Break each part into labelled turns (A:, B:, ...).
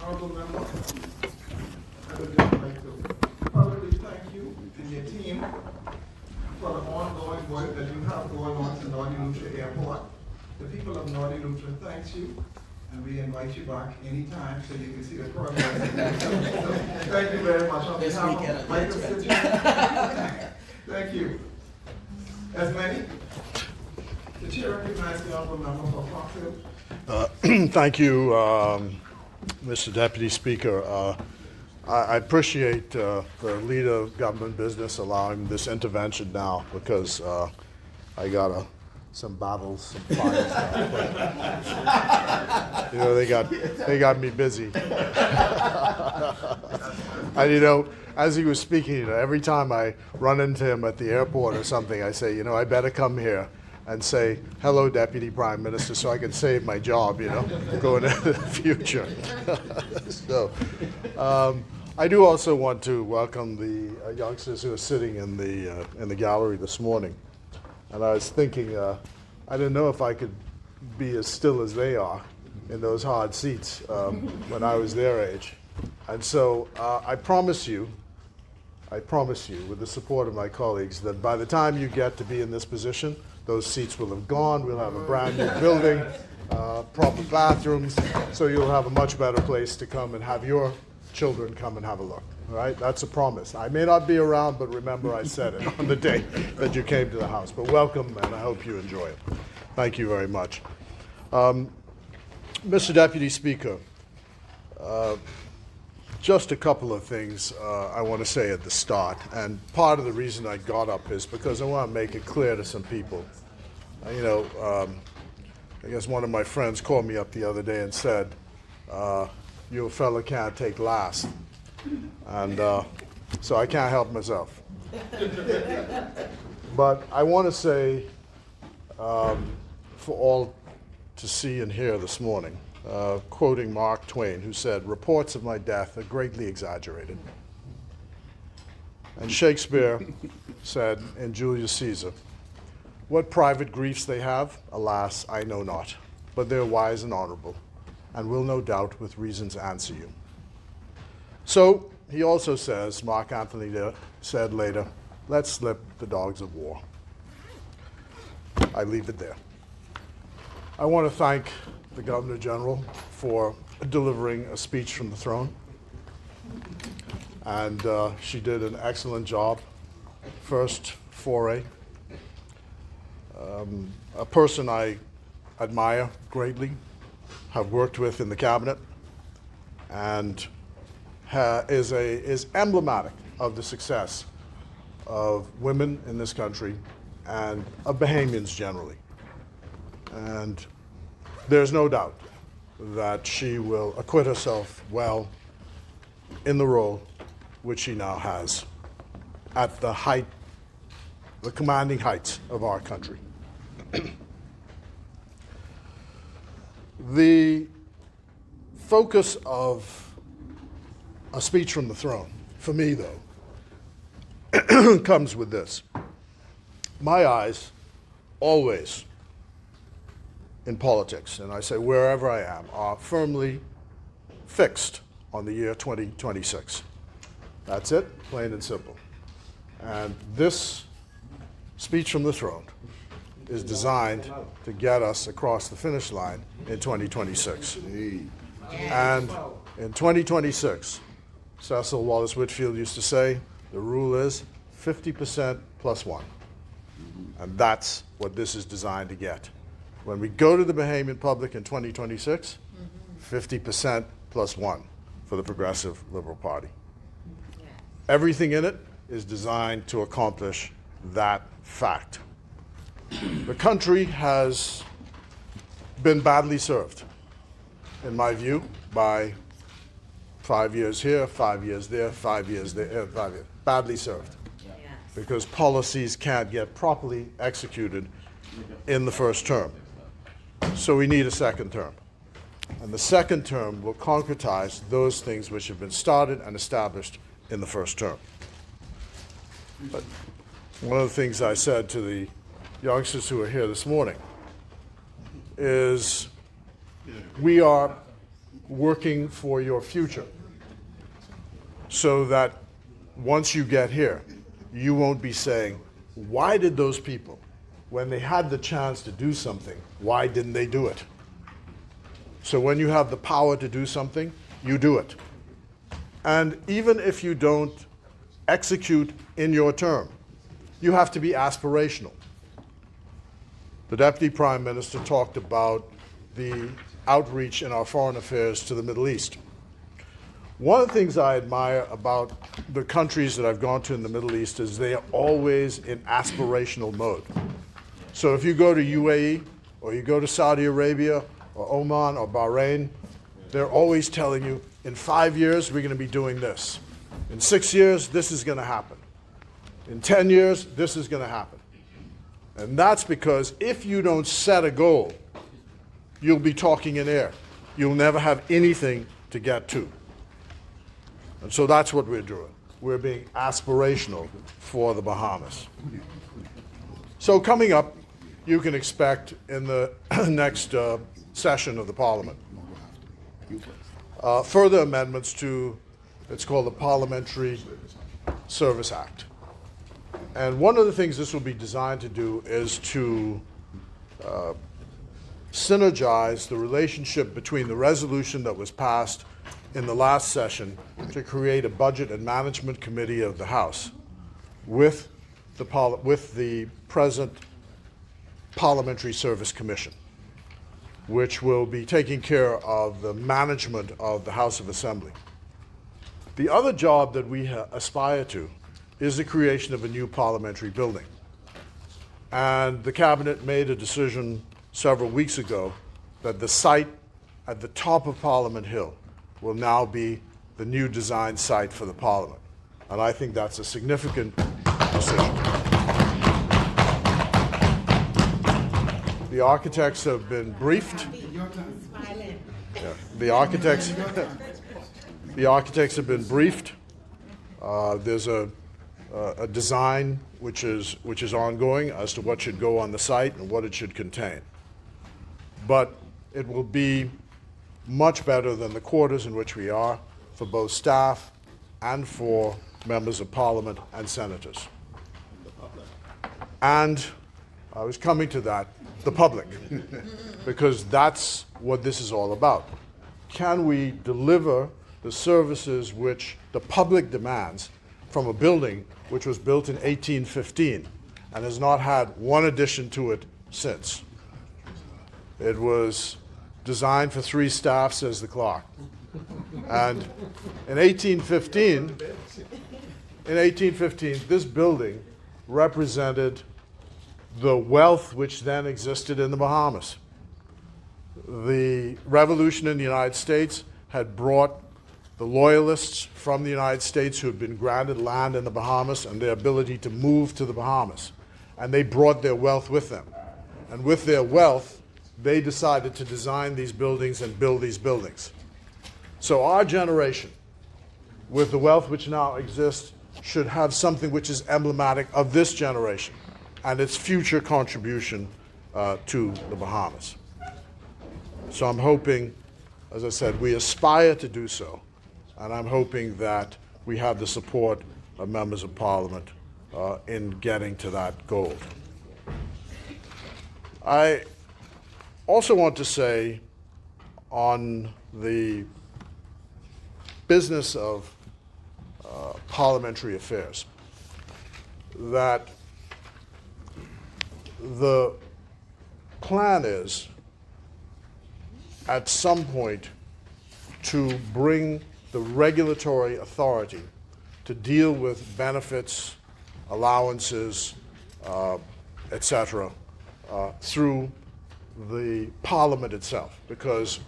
A: honorable member. I would just like to publicly thank you and your team for the ongoing work that you have going on to Naughty Lucha Airport. The people of Naughty Lucha thanks you, and we invite you back anytime so you can see the progress. So, thank you very much. On
B: This
A: behalf of
B: weekend,
A: my constituents, thank you. As many, the chair recognizes the honorable member for Foxhill.
C: Thank you, Mr. Deputy Speaker. I appreciate the leader of government business allowing this intervention now because I got some battles, some fights. You know, they got me busy. And you know, as he was speaking, you know, every time I run into him at the airport or something, I say, you know, I better come here and say, hello, Deputy Prime Minister, so I can save my job, you know, going into the future. So, I do also want to welcome the youngsters who are sitting in the gallery this morning. And I was thinking, I didn't know if I could be as still as they are in those hard seats when I was their age. And so I promise you, with the support of my colleagues, that by the time you get to be in this position, those seats will have gone. We'll have a brand new building, proper bathrooms, so you'll have a much better place to come and have your children come and have a look. All right, that's a promise. I may not be around, but remember I said it on the day that you came to the house. But welcome, and I hope you enjoy it. Thank you very much. Mr. Deputy Speaker, just a couple of things I want to say at the start. And part of the reason I got up is because I want to make it clear to some people. You know, I guess one of my friends called me up the other day and said, you fella can't take last. And so I can't help myself. But I want to say, for all to see and hear this morning, quoting Mark Twain, who said, reports of my death are greatly exaggerated. And Shakespeare said in Julius Caesar, what private griefs they have, alas, I know not, but they're wise and honorable, and will no doubt with reasons answer you. So he also says, Mark Antony said later, let's slip the dogs of war. I leave it there. I want to thank the Governor General for delivering a speech from the throne. And she did an excellent job. First foray. A person I admire greatly, have worked with in the cabinet, and is emblematic of the success of women in this country and of Bahamians generally. And there's no doubt that she will acquit herself well in the role which she now has at the height, the commanding heights of our country. The focus of a speech from the throne, for me though, comes with this. My eyes always in politics, and I say wherever I am, are firmly fixed on the year 2026. That's it, plain and simple. And this speech from the throne is designed to get us across the finish line in 2026. And in 2026, Cecil Wallace Whitfield used to say, the rule is 50% plus one. And that's what this is designed to get. When we go to the Bahamian public in 2026, 50% plus one for the Progressive Liberal Party. Everything in it is designed to accomplish that fact. The country has been badly served, in my view, by 5 years here, 5 years there, 5 years there, 5 years. Badly served. Because policies can't get properly executed in the first term. So we need a second term. And the second term will concretize those things which have been started and established in the first term. But one of the things I said to the youngsters who are here this morning is we are working for your future, so that once you get here, you won't be saying, why did those people, when they had the chance to do something, why didn't they do it? So when you have the power to do something, you do it. And even if you don't execute in your term, you have to be aspirational. The Deputy Prime Minister talked about the outreach in our foreign affairs to the Middle East. One of the things I admire about the countries that I've gone to in the Middle East is they are always in aspirational mode. So if you go to UAE, or you go to Saudi Arabia, or Oman, or Bahrain, they're always telling you, in 5 years, we're going to be doing this. In 6 years, this is going to happen. In 10 years, this is going to happen. And that's because if you don't set a goal, you'll be talking in air. You'll never have anything to get to. And so that's what we're doing. We're being aspirational for the Bahamas. So coming up, you can expect in the next session of the Parliament further amendments to, it's called the Parliamentary Service Act. And one of the things this will be designed to do is to synergize the relationship between the resolution that was passed in the last session to create a Budget and Management Committee of the House with the present Parliamentary Service Commission, which will be taking care of the management of the House of Assembly. The other job that we aspire to is the creation of a new parliamentary building. And the Cabinet made a decision several weeks ago that the site at the top of Parliament Hill will now be the new design site for the Parliament. And I think that's a significant decision. The architects have been briefed. Yeah, the architects have been briefed. There's a design which is ongoing as to what should go on the site and what it should contain. But it will be much better than the quarters in which we are for both staff and for members of Parliament and senators. And I was coming to that, the public, because that's what this is all about. Can we deliver the services which the public demands from a building which was built in 1815 and has not had one addition to it since? It was designed for 3 staff, says the clock. And in 1815, this building represented the wealth which then existed in the Bahamas. The revolution in the United States had brought the loyalists from the United States who had been granted land in the Bahamas and their ability to move to the Bahamas. And they brought their wealth with them. And with their wealth, they decided to design these buildings and build these buildings. So our generation, with the wealth which now exists, should have something which is emblematic of this generation and its future contribution to the Bahamas. So I'm hoping, as I said, we aspire to do so, and I'm hoping that we have the support of members of Parliament in getting to that goal. I also want to say on the business of parliamentary affairs that the plan is at some point to bring the regulatory authority to deal with benefits, allowances, etc., through the Parliament itself, because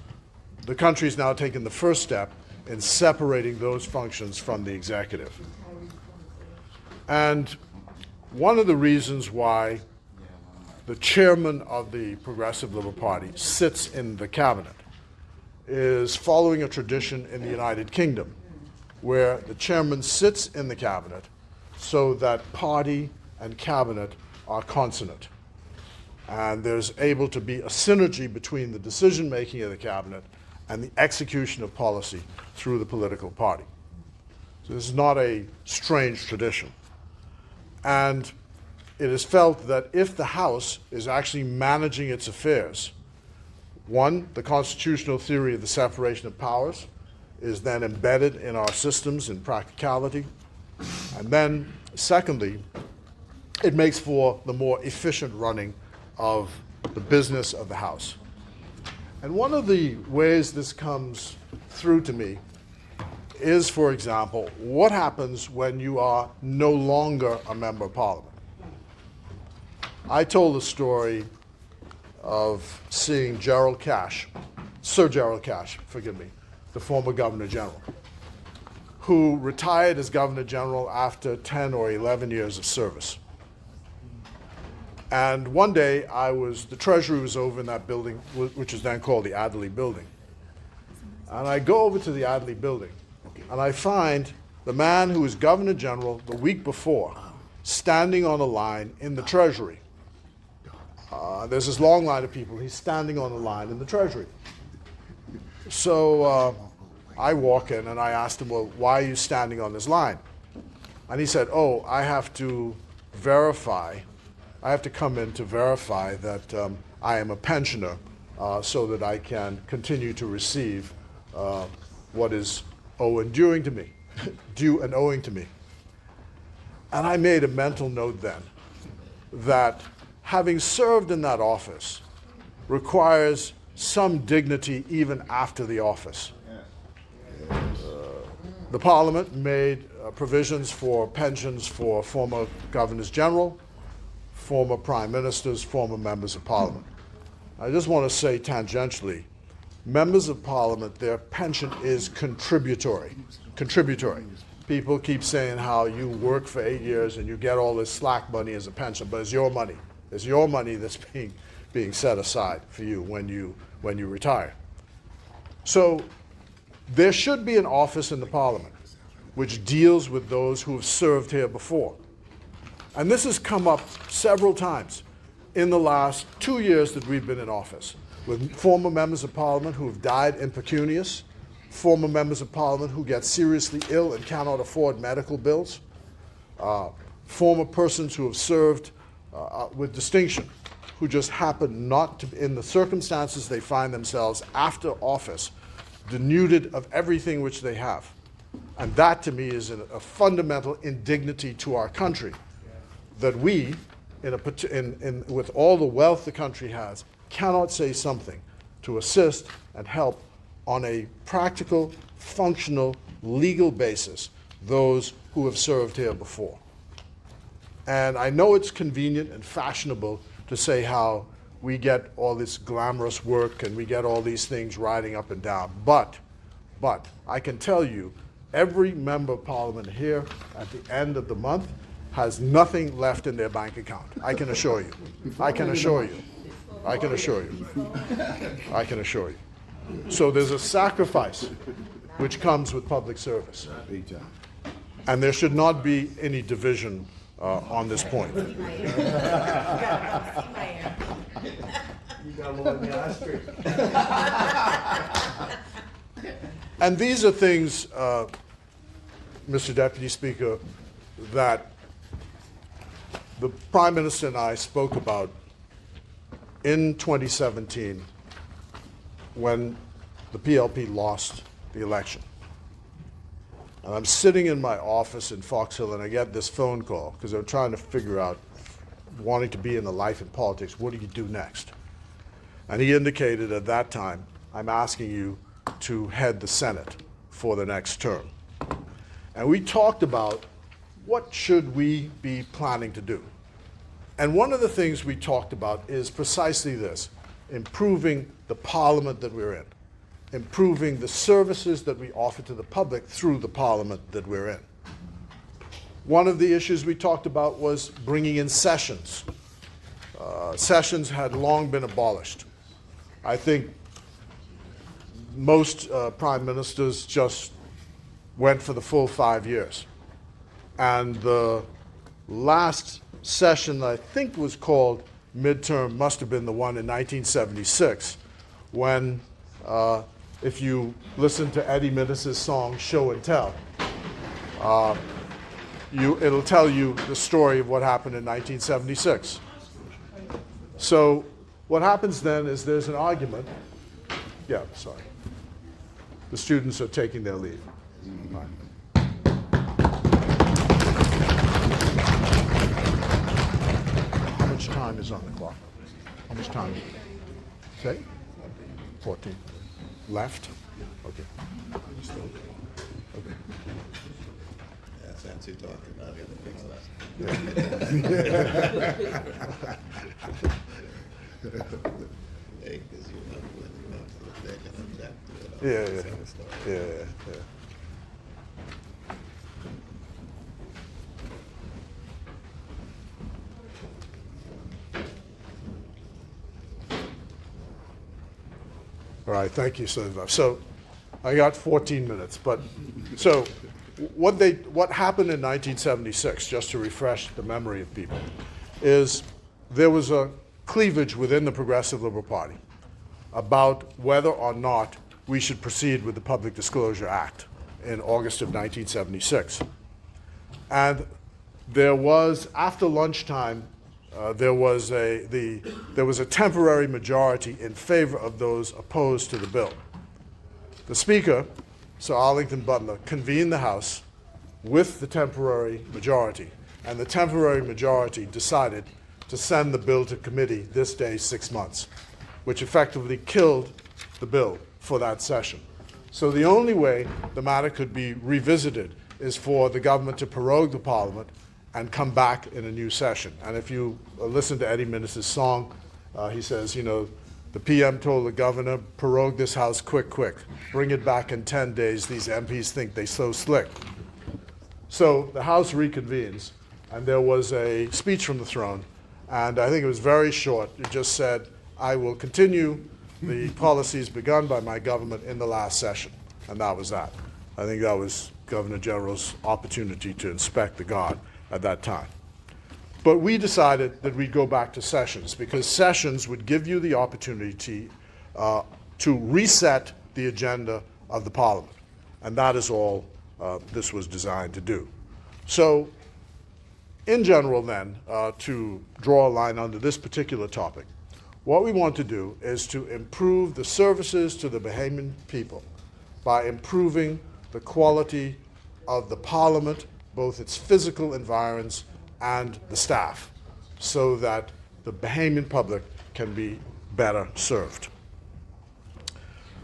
C: the country's now taken the first step in separating those functions from the executive. And one of the reasons why the chairman of the Progressive Liberal Party sits in the cabinet is following a tradition in the United Kingdom, where the chairman sits in the cabinet so that party and cabinet are consonant. And there's able to be a synergy between the decision-making of the cabinet and the execution of policy through the political party. So this is not a strange tradition. And it is felt that if the House is actually managing its affairs, one, the constitutional theory of the separation of powers is then embedded in our systems in practicality. And then, secondly, it makes for the more efficient running of the business of the House. And one of the ways this comes through to me is, for example, what happens when you are no longer a member of Parliament. I told the story of seeing Gerald Cash, Sir Gerald Cash, forgive me, the former Governor General, who retired as Governor General after 10 or 11 years of service. And one day, the Treasury was over in that building, which is then called the Adderley Building. And I go over to the Adderley Building, and I find the man who was Governor General the week before standing on a line in the Treasury. There's this long line of people. He's standing on a line in the Treasury. So I walk in, and I asked him, well, why are you standing on this line? And he said, oh, I have to come in to verify that I am a pensioner so that I can continue to receive what is due and owing to me. And I made a mental note then that having served in that office requires some dignity even after the office. The Parliament made provisions for pensions for former governors general, former prime ministers, former members of Parliament. I just want to say tangentially, members of Parliament, their pension is contributory. People keep saying how you work for 8 years and you get all this slack money as a pension, but it's your money. It's your money that's being set aside for you when you retire. So there should be an office in the Parliament which deals with those who have served here before. And this has come up several times in the last 2 years that we've been in office, with former members of Parliament who have died impecunious, former members of Parliament who get seriously ill and cannot afford medical bills, former persons who have served with distinction, who just happen not to, in the circumstances they find themselves after office, denuded of everything which they have. And that, to me, is a fundamental indignity to our country, that we, with all the wealth the country has, cannot say something to assist and help on a practical, functional, legal basis those who have served here before. And I know it's convenient and fashionable to say how we get all this glamorous work and we get all these things riding up and down. But I can tell you, every member of Parliament here at the end of the month has nothing left in their bank account. I can assure you. I can assure you. I can assure you. I can assure you. So there's a sacrifice which comes with public service. And there should not be any division on this point.
A: You got more than the street.
C: And these are things, Mr. Deputy Speaker, that the Prime Minister and I spoke about in 2017 when the PLP lost the election. And I'm sitting in my office in Fox Hill and I get this phone call because they're trying to figure out, wanting to be in the life in politics, what do you do next? And he indicated at that time, I'm asking you to head the Senate for the next term. And we talked about what should we be planning to do. And one of the things we talked about is precisely this: improving the Parliament that we're in, improving the services that we offer to the public through the Parliament that we're in. One of the issues we talked about was bringing in sessions. Sessions had long been abolished. I think most prime ministers just went for the full 5 years. And the last session, I think was called midterm, must have been the one in 1976, when if you listen to Eddie Minnis's song Show and Tell, it'll tell you the story of what happened in 1976. So what happens then is there's an argument. Yeah, sorry. The students are taking their leave. Right. How much time is on the clock? How much time? Say? 14. Left? Okay. Okay.
B: That's fancy talking. I gotta fix that. Hey, 'cause you know when they're gonna adapt to it.
C: Yeah, yeah.
B: Same story.
C: Yeah. All right, thank you, Senator. So I got 14 minutes, but so what happened in 1976, just to refresh the memory of people, is there was a cleavage within the Progressive Liberal Party about whether or not we should proceed with the Public Disclosure Act in August of 1976. And there was, after lunchtime, there was a temporary majority in favor of those opposed to the bill. The Speaker, Sir Arlington Butler, convened the House with the temporary majority, and the temporary majority decided to send the bill to committee this day 6 months, which effectively killed the bill for that session. So the only way the matter could be revisited is for the government to prorogue the Parliament and come back in a new session. And if you listen to Eddie Minnis's song, he says, you know, the PM told the governor, prorogue this House quick, bring it back in 10 days, these MPs think they so slick. So the House reconvenes, and there was a speech from the throne, and I think it was very short. It just said, I will continue the policies begun by my government in the last session, and that was that. I think that was Governor General's opportunity to inspect the guard at that time. But we decided that we'd go back to sessions, because sessions would give you the opportunity to reset the agenda of the Parliament. And that is all this was designed to do. So in general then, to draw a line under this particular topic, what we want to do is to improve the services to the Bahamian people by improving the quality of the Parliament, both its physical environs and the staff, so that the Bahamian public can be better served.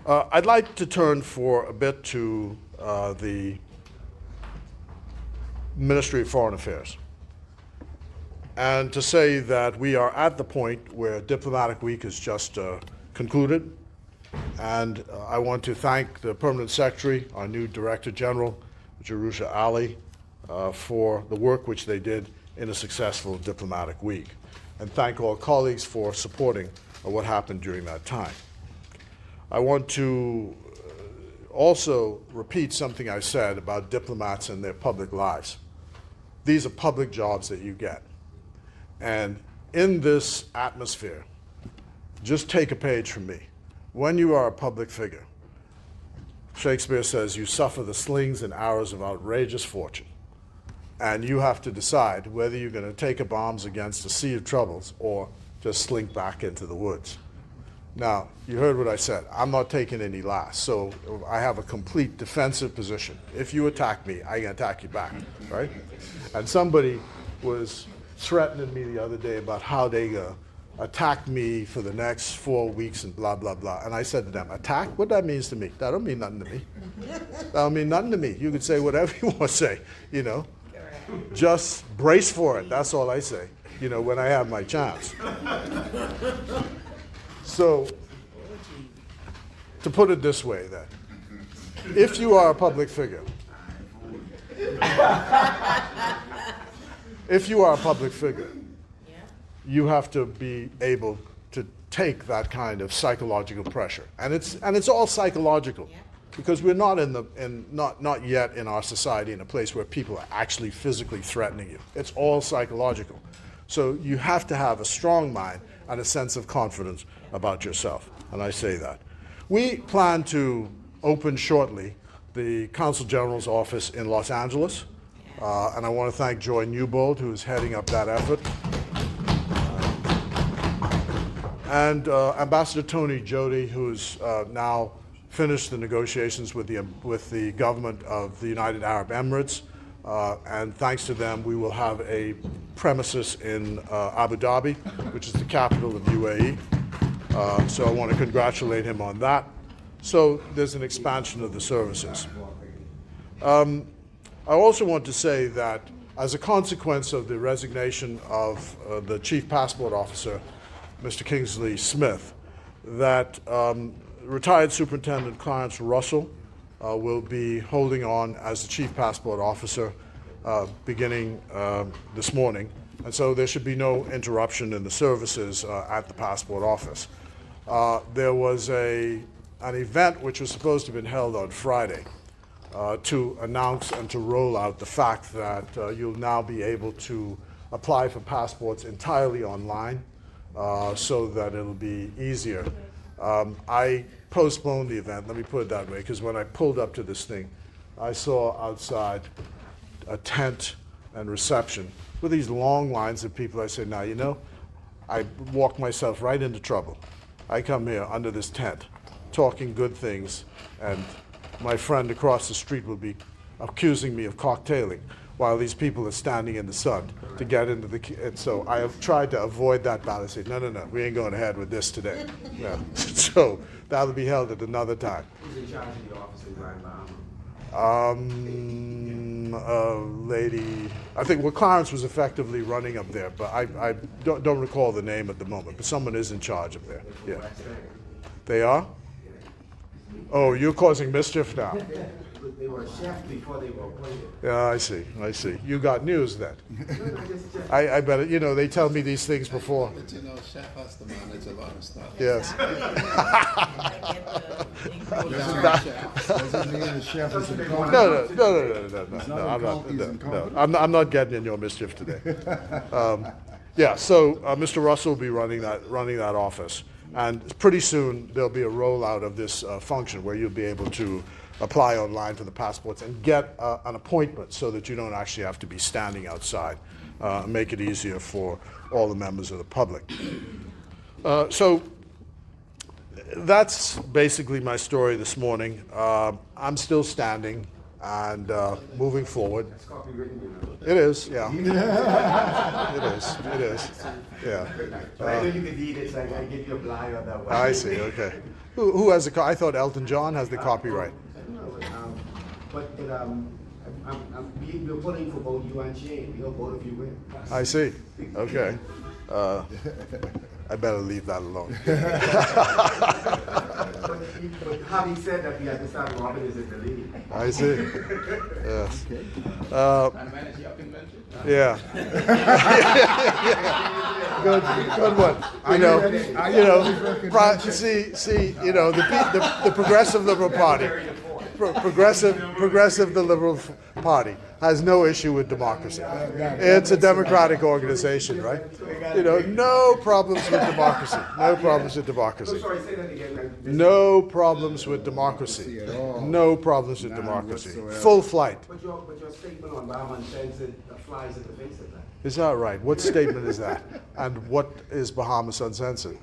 C: I'd like to turn for a bit to the Ministry of Foreign Affairs, and to say that we are at the point where Diplomatic Week is just concluded, and I want to thank the Permanent Secretary, our new Director General, Jerusha Ali, for the work which they did in a successful Diplomatic Week, and thank all colleagues for supporting what happened during that time. I want to also repeat something I said about diplomats and their public lives. These are public jobs that you get. And in this atmosphere, just take a page from me. When you are a public figure, Shakespeare says you suffer the slings and arrows of outrageous fortune. And you have to decide whether you're going to take up arms against a sea of troubles or just slink back into the woods. Now, you heard what I said. I'm not taking any last, so I have a complete defensive position. If you attack me, I can attack you back, right? And somebody was threatening me the other day about how they attack me for the next 4 weeks and blah, blah, blah. And I said to them, attack? What that means to me? That don't mean nothing to me. That don't mean nothing to me. You can say whatever you want to say, you know. Just brace for it. That's all I say, you know, when I have my chance. So, to put it this way then, if you are a public figure, you have to be able to take that kind of psychological pressure, and it's all psychological, because we're not not yet in our society in a place where people are actually physically threatening you. It's all psychological. So you have to have a strong mind and a sense of confidence about yourself, and I say that. We plan to open shortly the Consul General's office in Los Angeles, and I want to thank Joy Newbold, who is heading up that effort, and Ambassador Tony Jody, who's now finished the negotiations with the government of the United Arab Emirates, and thanks to them, we will have a premises in Abu Dhabi, which is the capital of UAE. So I want to congratulate him on that. So there's an expansion of the services. I also want to say that as a consequence of the resignation of the Chief Passport Officer, Mr. Kingsley Smith, that retired Superintendent Clarence Russell will be holding on as the Chief Passport Officer beginning this morning. And so there should be no interruption in the services at the Passport Office. There was an event which was supposed to have been held on Friday to announce and to roll out the fact that you'll now be able to apply for passports entirely online so that it'll be easier. I postponed the event, let me put it that way, because when I pulled up to this thing, I saw outside a tent and reception with these long lines of people. I said, now, you know, I walked myself right into trouble. I come here under this tent talking good things, and my friend across the street will be accusing me of cocktailing while these people are standing in the sun to get into the... And so I have tried to avoid that battle. I said, no, we ain't going ahead with this today. Yeah. So that'll be held at another time.
D: Who's in charge of the office in Grand Bahama?
C: A lady, I think, well, Clarence was effectively running up there, but I don't recall the name at the moment, but someone is in charge up there. Yeah. They are? Oh, you're causing mischief now.
D: They were chefs before they were appointed.
C: Yeah, I see. You got news then. I bet, you know, they tell me these things before.
B: But you know, chef has to manage a lot of stuff.
C: Yes.
E: Doesn't mean the chef is in cult.
C: No. I'm not getting in your mischief today. Yeah, so Mr. Russell will be running that office. And pretty soon, there'll be a rollout of this function where you'll be able to apply online for the passports and get an appointment so that you don't actually have to be standing outside. Make it easier for all the members of the public. So that's basically my story this morning. I'm still standing and moving forward.
D: It's copywritten, you know.
C: It is, yeah. It is, yeah.
D: But I know you could read it, so I give you a flyer that way.
C: I see, okay. Who has the I thought Elton John has the copyright.
D: We're pulling for both you and Shane. We hope both of you win.
C: I see, okay. I better leave that alone.
D: But having said that, we understand Robin is in the lead.
C: I see, yes. Yeah. Good one. You know, you know, the Progressive Liberal Party, Progressive the Liberal Party has no issue with democracy. It's a democratic organization, right? You know, no problems with democracy. No problems with democracy.
D: Sorry, say that again.
C: No problems with democracy. No problems with democracy. Full flight.
D: But your statement on Bahama Uncensored flies in the face of that.
C: Is that right? What statement is that? And what is Bahamas Uncensored?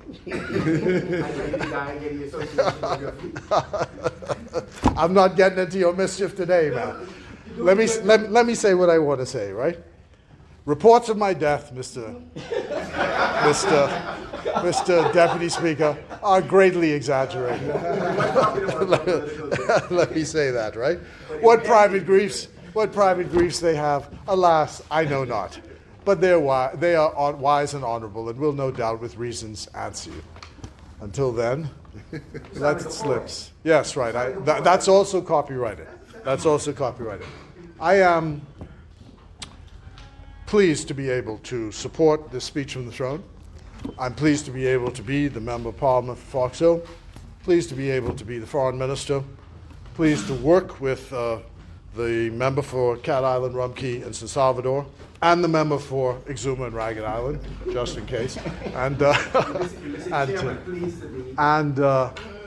C: I'm not getting into your mischief today, man. Let me say what I want to say, right? Reports of my death, Mr. Deputy Speaker, are greatly exaggerated. Let me say that, right? What private griefs they have, alas, I know not. But they are wise and honorable, and will no doubt with reasons answer you. Until then, let it slips. Yes, right. That's also copyrighted. That's also copyrighted. I am pleased to be able to support this speech from the throne. I'm pleased to be able to be the Member of Parliament for Fox Hill. Pleased to be able to be the Foreign Minister. Pleased to work with the member for Cat Island, Rum Cay, and San Salvador, and the member for Exuma and Ragged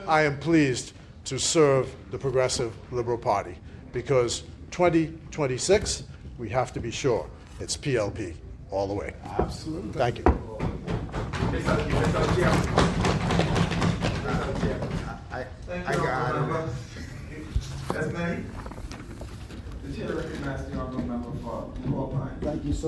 C: I am pleased to serve the Progressive Liberal Party, because 2026, we have to be sure it's PLP all the way.
D: Absolutely.
C: Thank you.
D: Mr. Chairman.
A: Thank
D: I
A: you,
D: got
A: honorable
D: it.
A: member. That's many. The chair recognizes the honorable member for Paul Pine.
D: Thank you so much.